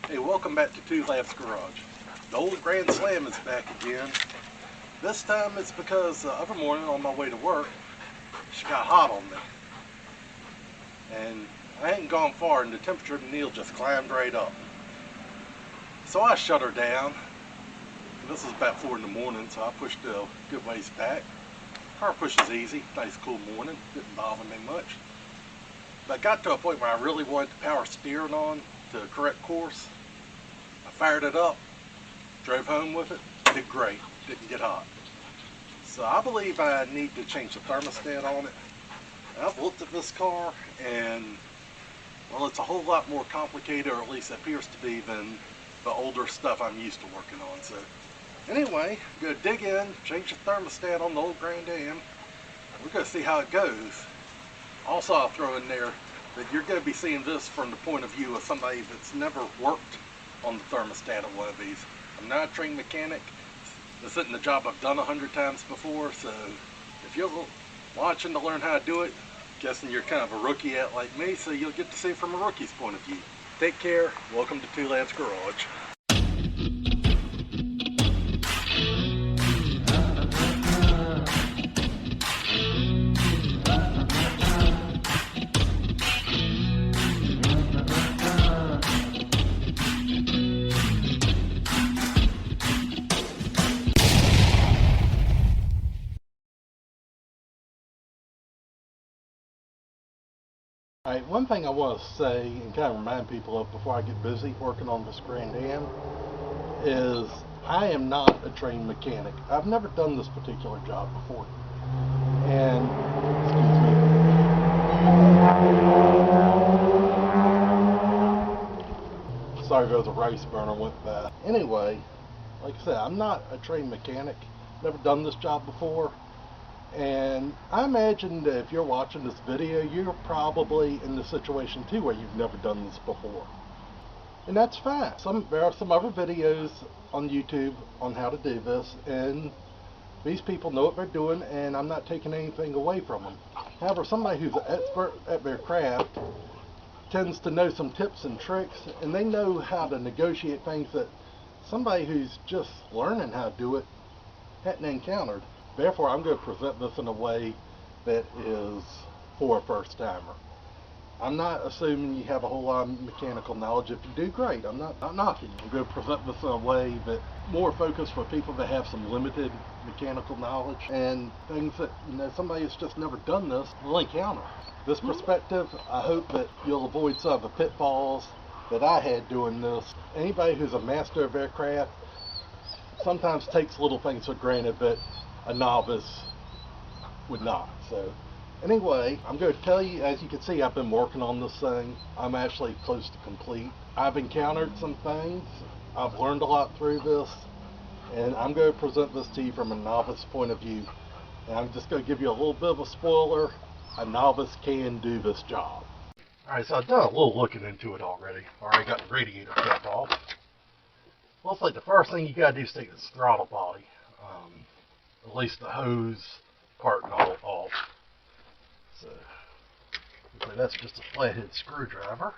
Hey, welcome back to Two Labs Garage. The old Grand Slam is back again. This time it's because the other morning on my way to work, she got hot on me. And I hadn't gone far and the temperature of the needle just climbed right up. So I shut her down. This was about 4 in the morning, so I pushed a good ways back. Car pushes easy, nice cool morning, didn't bother me much. But I got to a point where I really wanted the power steering on to the correct course. I fired it up, drove home with it, did great, didn't get hot. So I believe I need to change the thermostat on it. I've looked at this car and, well, it's a whole lot more complicated, or at least it appears to be, than the older stuff I'm used to working on. So anyway, I'm going to dig in, change the thermostat on the old Grand AM. We're going to see how it goes. Also, I'll throw in there that you're going to be seeing this from the point of view of somebody that's never worked on the thermostat of one of these. I'm not a trained mechanic. This isn't a job I've done 100 times before, so if you're watching to learn how to do it, guessing you're kind of a rookie at like me, so you'll get to see it from a rookie's point of view. Take care. Welcome to Two Labs Garage. Alright, one thing I want to say and kind of remind people of before I get busy working on this Grand AM is I am not a trained mechanic. I've never done this particular job before. And, excuse me. Sorry if there was a rice burner with that. Anyway, like I said, I'm not a trained mechanic. Never done this job before. And I imagine that if you're watching this video, you're probably in the situation too where you've never done this before. And that's fine. There are some other videos on YouTube on how to do this, and these people know what they're doing, and I'm not taking anything away from them. However, somebody who's an expert at their craft tends to know some tips and tricks, and they know how to negotiate things that somebody who's just learning how to do it hadn't encountered. Therefore, I'm going to present this in a way that is for a first timer. I'm not assuming you have a whole lot of mechanical knowledge. If you do, great. I'm not knocking you. I'm going to present this in a way that more focused for people that have some limited mechanical knowledge and things that, somebody who's just never done this will encounter. This perspective, I hope that you'll avoid some of the pitfalls that I had doing this. Anybody who's a master of aircraft sometimes takes little things for granted, but a novice would not. So anyway, I'm going to tell you, as you can see, I've been working on this thing. I'm actually close to complete. I've encountered some things. I've learned a lot through this, and I'm going to present this to you from a novice point of view. And I'm just going to give you a little bit of a spoiler. A novice can do this job. Alright, so I've done a little looking into it already. Already got the radiator cap off. Looks like the first thing you got to do is take this throttle body. At least the hose part and all off. So that's just a flathead screwdriver.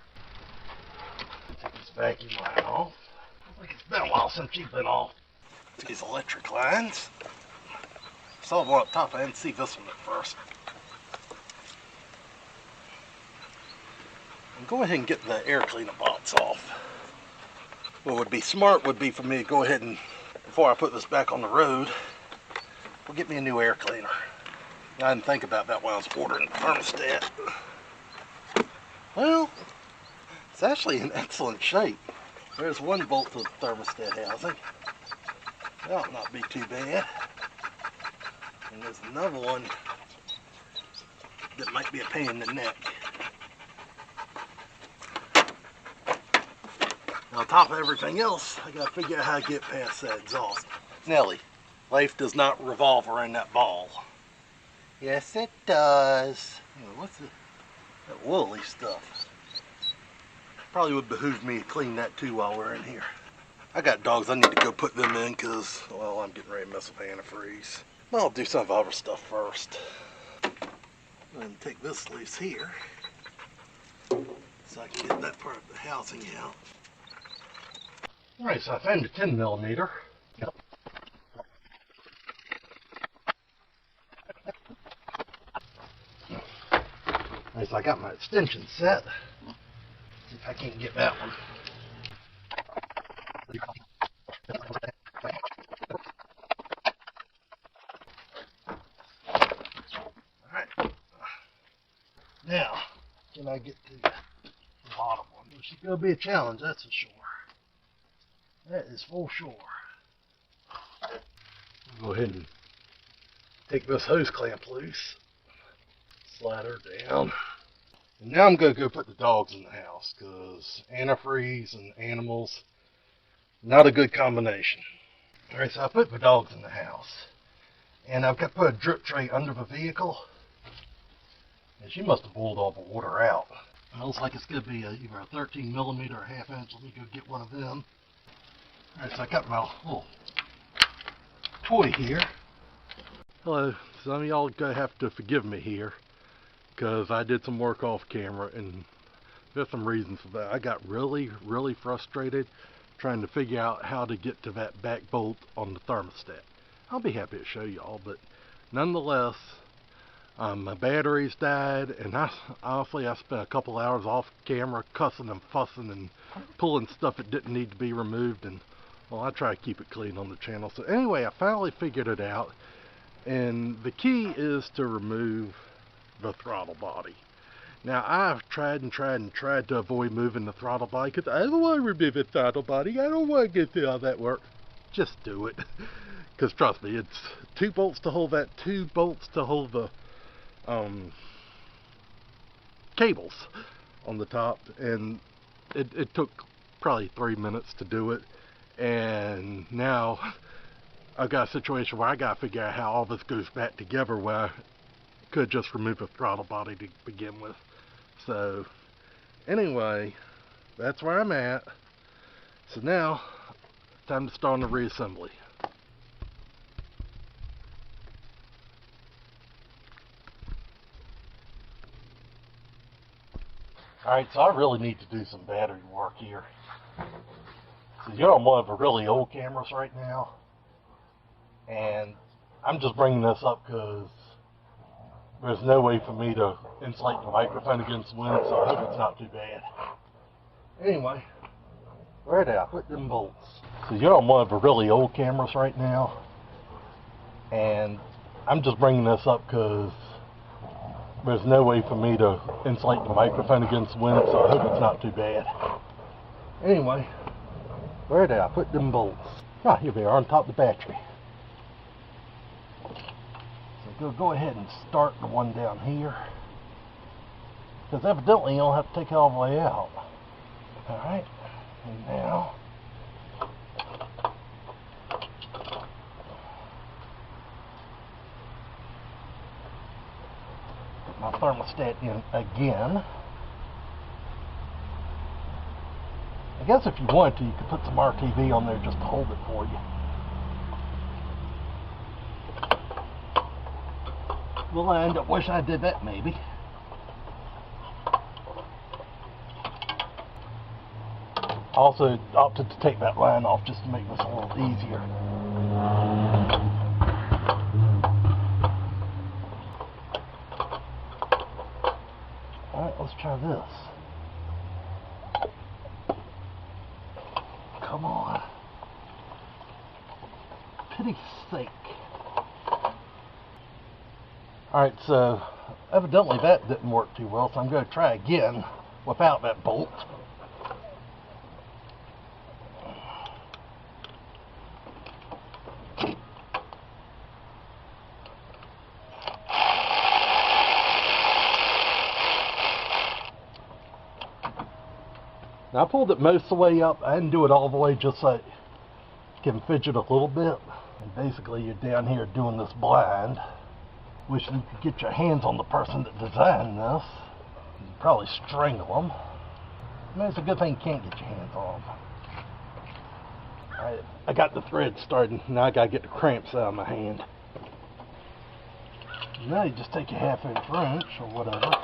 Take this vacuum line off. I think it's been a while since you've been off. These electric lines. Saw one up top. I didn't see this one at first. I'm going ahead and get the air cleaner box off. What would be smart would be for me to go ahead and, before I put this back on the road, we'll get me a new air cleaner. I didn't think about that when I was ordering the thermostat. Well, it's actually in excellent shape. There's one bolt to the thermostat housing. That'll not be too bad. And there's another one that might be a pain in the neck. Now, on top of everything else, I gotta figure out how to get past that exhaust. Nelly, life does not revolve around that ball. Yes, it does. What's that woolly stuff? Probably would behoove me to clean that too while we're in here. I got dogs, I need to go put them in because, well, I'm getting ready to mess with antifreeze. Well, I'll do some of the other stuff first. And take this loose here so I can get that part of the housing out. Alright, so I found a 10 millimeter. Alright, so I got my extension set. See if I can't get that one. Alright. Now, can I get to the bottom one? Which is going to be a challenge, that's for sure. That is for sure. Go ahead and take this hose clamp loose. Slide her down. And now I'm going to go put the dogs in the house, because antifreeze and animals, not a good combination. Alright, so I put my dogs in the house. And I've got to put a drip tray under the vehicle. And she must have boiled all the water out. It looks like it's going to be either a 13 millimeter or a half inch. Let me go get one of them. Alright, so I got my little toy here. Hello, some of y'all are going to have to forgive me here, because I did some work off camera and there's some reasons for that. I got really frustrated trying to figure out how to get to that back bolt on the thermostat. I'll be happy to show y'all, but nonetheless, my batteries died, and honestly I spent a couple hours off camera cussing and fussing and pulling stuff that didn't need to be removed, and well, I try to keep it clean on the channel. So anyway, I finally figured it out, and the key is to remove the throttle body. Now, I've tried to avoid moving the throttle body, because I don't want to remove the throttle body. I don't want to get through all that work. Just do it. Because trust me, it's 2 bolts to hold that, 2 bolts to hold the cables on the top, and it took probably 3 minutes to do it. And now I've got a situation where I got to figure out how all this goes back together, where I could just remove the throttle body to begin with. So anyway, that's where I'm at. So now, time to start on the reassembly. Alright, so I really need to do some battery work here. So you're on one of the really old cameras right now, and I'm just bringing this up because there's no way for me to insulate the microphone against wind, so I hope it's not too bad. Anyway, where did I put them bolts? So you're on one of the really old cameras right now, and I'm just bringing this up because there's no way for me to insulate the microphone against wind, so I hope it's not too bad. Anyway, where did I put them bolts? Ah, here they are on top of the battery. So go ahead and start the one down here, because evidently you don't have to take it all the way out. Alright, and now put my thermostat in again. I guess if you wanted to, you could put some RTV on there just to hold it for you. Well, I end up wishing I did that, maybe. I also opted to take that line off just to make this a little easier. Alright, let's try this. Come on. Pity's sake. Alright, so evidently that didn't work too well, so I'm going to try again without that bolt. Now I pulled it most of the way up. I didn't do it all the way, just so you can fidget a little bit. And basically you're down here doing this blind. Wish you could get your hands on the person that designed this. You'd probably strangle them. I mean, it's a good thing you can't get your hands on them. Alright, I got the thread started. Now I gotta get the cramps out of my hand. Now you just take a 1/2 inch wrench or whatever.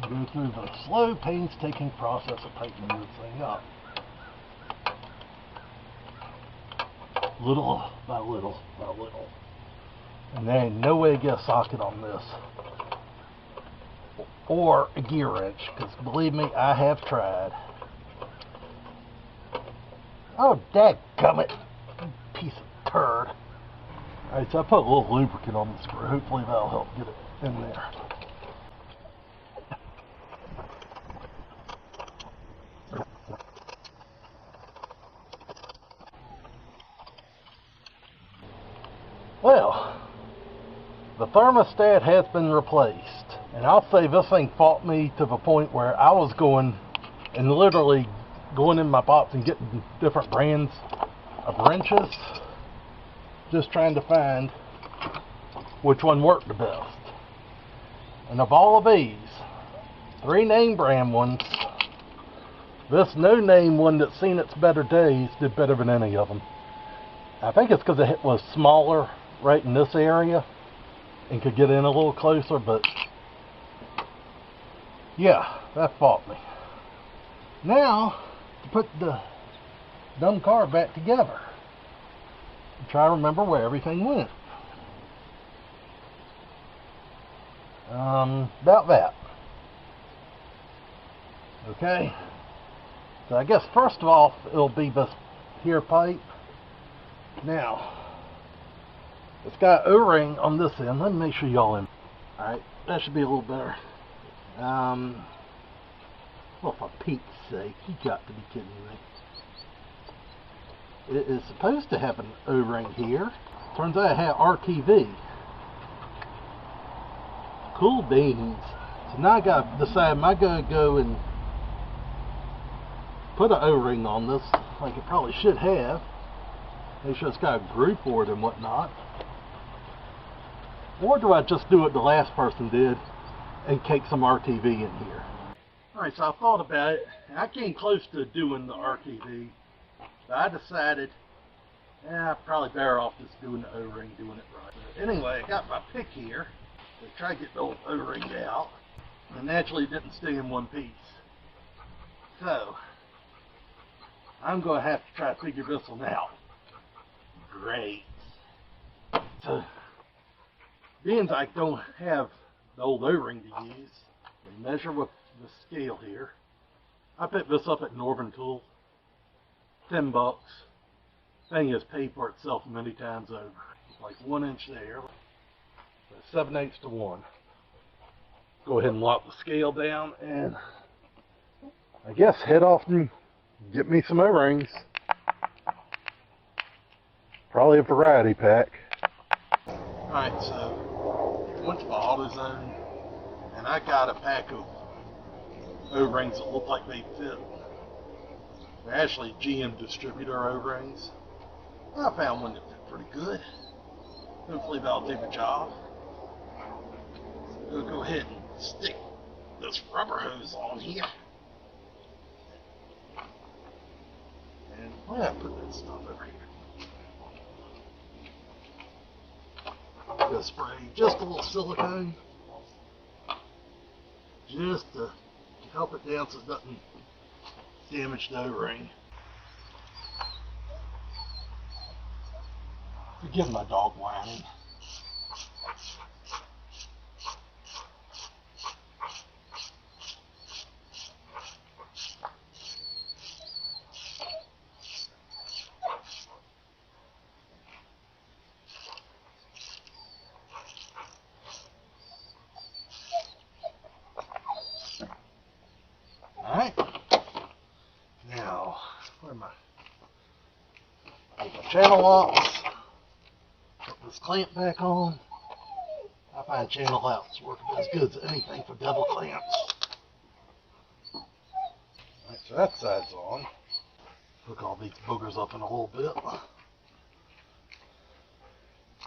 Go through the slow, painstaking process of tightening this thing up. little by little by little. And there ain't no way to get a socket on this. Or a gear wrench, because believe me, I have tried. Oh, dadgummit, you piece of turd. Alright, so I put a little lubricant on the screw. Hopefully that'll help get it in there. Well, the thermostat has been replaced. And I'll say this thing fought me to the point where I was going and literally going in my box and getting different brands of wrenches, just trying to find which one worked the best. And of all of these, 3 name brand ones, this no name one that's seen its better days did better than any of them. I think it's because it was smaller right in this area and could get in a little closer, but yeah, that fought me. Now, to put the dumb car back together and try to remember where everything went. About that. Okay, so I guess first of all, it'll be this here pipe. Now, it's got O-ring on this end. Let me make sure y'all in. Alright, that should be a little better. Well, for Pete's sake, you got to be kidding me. It is supposed to have an O-ring here. Turns out it had RTV. Cool beans. So now I got to decide, am I going to go and put an O-ring on this like it probably should have. Make sure it's got a groove board and whatnot. Or do I just do what the last person did and cake some RTV in here? Alright, so I thought about it, and I came close to doing the RTV, but I decided, probably better off just doing the O-ring, doing it right. But anyway, I got my pick here to try to get the old O-ring out, and naturally it didn't stay in one piece. So, I'm going to have to try to figure this one out. Great. So, being I don't have the old O-ring to use, we measure with the scale here. I picked this up at Northern Tool. $10. Thing has paid for itself many times over. It's like 1 inch there. 7/8 to 1. Go ahead and lock the scale down and I guess head off and get me some O-rings. Probably a variety pack. Alright, so went to the AutoZone and I got a pack of O-rings that look like they fit. They're actually GM distributor O-rings. I found one that fit pretty good. Hopefully that'll do the job. So we'll go ahead and stick this rubber hose on here. And where did I put that stuff over here? I'm going to spray just a little silicone. Just to help it down so it doesn't damage the O-ring. Forgive my dog whining. Alright, now, where am I? Take my channel locks, put this clamp back on. I find channel locks work as good as anything for double clamps. Alright, so that side's on. Hook all these boogers up in a little bit.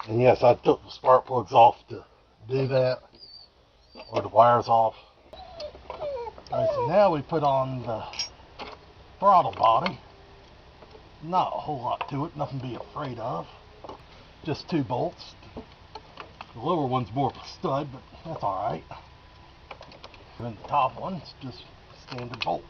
And yes, I took the spark plugs off to do that, or the wires off. Alright, so now we put on the throttle body. Not a whole lot to it, nothing to be afraid of. Just 2 bolts. The lower one's more of a stud, but that's alright. And then the top one's just a standard bolt.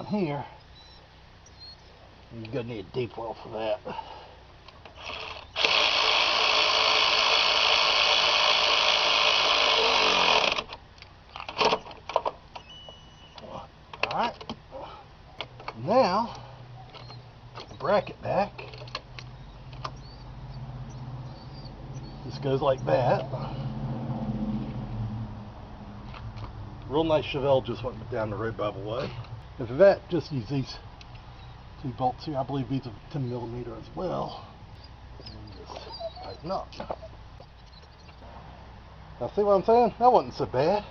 here. You're gonna need a deep well for that. Alright. Now, bracket back. This goes like that. Real nice Chevelle just went down the road, by the way. And for that, just use these two bolts here. I believe these are 10mm as well. And just tighten up. Now see what I'm saying? That wasn't so bad.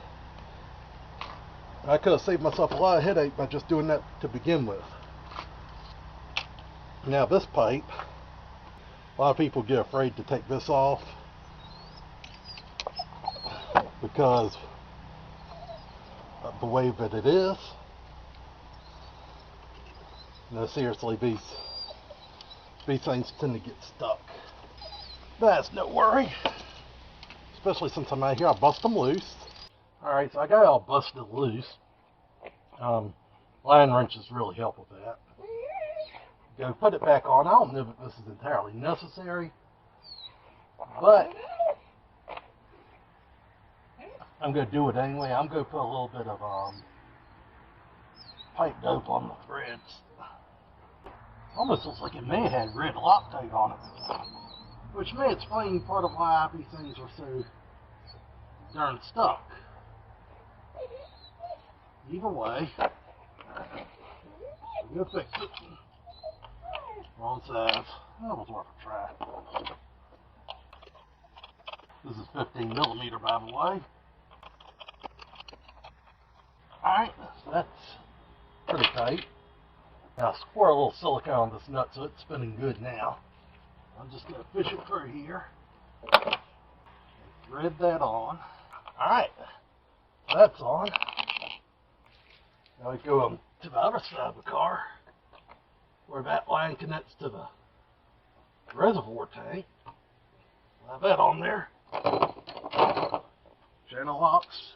I could have saved myself a lot of headache by just doing that to begin with. Now this pipe, a lot of people get afraid to take this off because of the way that it is. No, seriously, these things tend to get stuck. That's no worry, especially since I'm out here. I bust them loose. Alright, so I got it all busted loose. Line wrenches really help with that. Go put it back on. I don't know if this is entirely necessary, but I'm going to do it anyway. I'm going to put a little bit of pipe dope on the threads. Almost looks like it may have had red Loctite on it, which may explain part of why these things are so darn stuck. Either way, we'll fix it. Wrong size. That was worth a try. This is 15mm, by the way. Alright, so that's pretty tight. Now squirt a little silicone on this nut so it's spinning good now. I'm just going to fish it through here. Thread that on. Alright, so that's on. Now we go to the other side of the car where that line connects to the reservoir tank. Have that on there. Channel locks.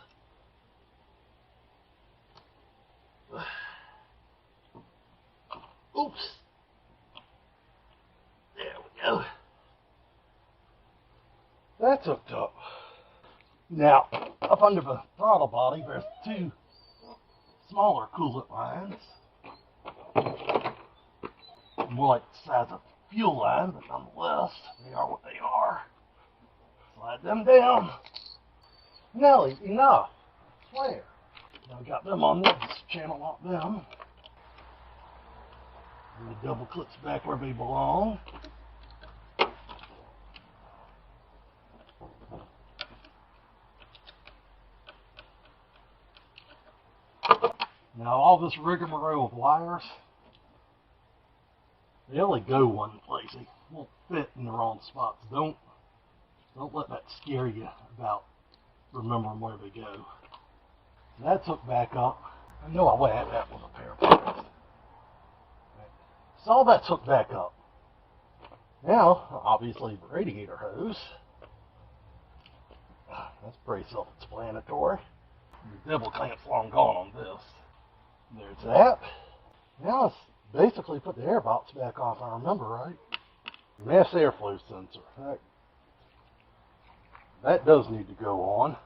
Oops. There we go. That's hooked up. Now, up under the throttle body, there's two smaller coolant lines. More like the size of a fuel line, but nonetheless, they are what they are. Slide them down. Nelly, enough. I swear. Now I got them on this channel lock them. And the double clips back where they belong. Now all this rigmarole of wires, they only go one place. They won't fit in the wrong spots. Don't let that scare you about remembering where they go. That's hooked back up. I know I would have that with a pair of pliers. So all that's hooked back up. Now, obviously, the radiator hose. That's pretty self-explanatory. The devil clamp's long gone on this. There's that. Now let's basically put the air box back on, if I remember right. Mass airflow sensor. That does need to go on.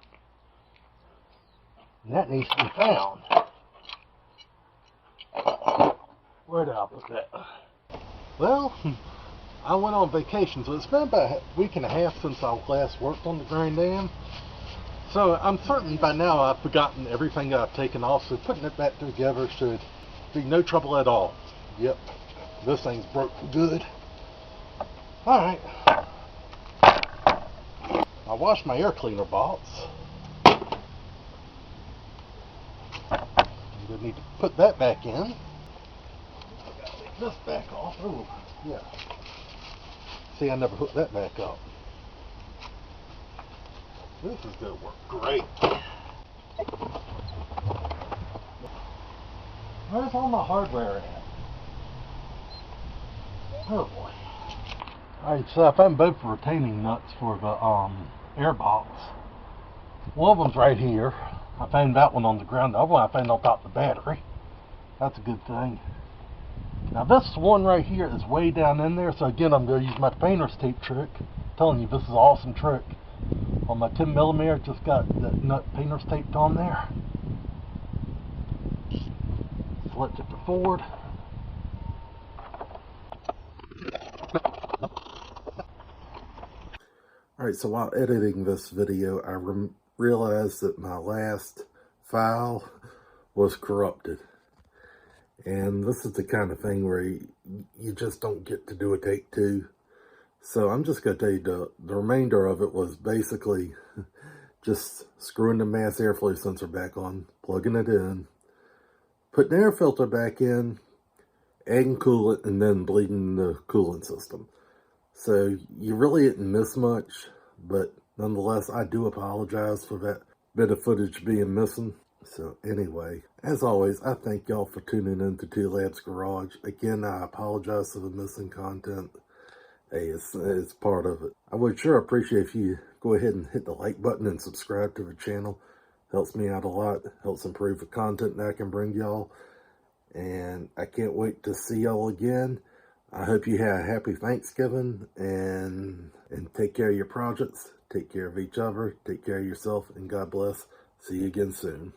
And that needs to be found. Where did I put that? Well, I went on vacation, so it's been about a week and a half since I last worked on the Grand AM. So I'm certain by now I've forgotten everything I've taken off, so putting it back together should be no trouble at all. Yep, this thing's broke for good. Alright. I washed my air cleaner box. I'm going to need to put that back in. I got to take this back off. Oh, yeah. See, I never hooked that back up. This is going to work great. Where's all my hardware at? Oh boy. Alright, so I found both retaining nuts for the air box. One of them's right here. I found that one on the ground. The other one I found on top of the battery. That's a good thing. Now this one right here is way down in there, so again I'm going to use my painter's tape trick. I'm telling you, this is an awesome trick. On my 10mm, just got the nut painter's taped on there. Select it for forward. Alright, so while editing this video, I realized that my last file was corrupted. And this is the kind of thing where you just don't get to do a take two. So I'm just going to tell you the remainder of it was basically just screwing the mass airflow sensor back on, plugging it in, putting the air filter back in, adding coolant, and then bleeding the coolant system. So you really didn't miss much, but nonetheless, I do apologize for that bit of footage being missing. So anyway, as always, I thank y'all for tuning in to Two Labs Garage. Again, I apologize for the missing content. Hey, it's part of it. I would sure appreciate if you go ahead and hit the like button and subscribe to the channel. Helps me out a lot. Helps improve the content that I can bring y'all. And I can't wait to see y'all again. I hope you have a happy Thanksgiving and take care of your projects. Take care of each other. Take care of yourself. And God bless. See you again soon.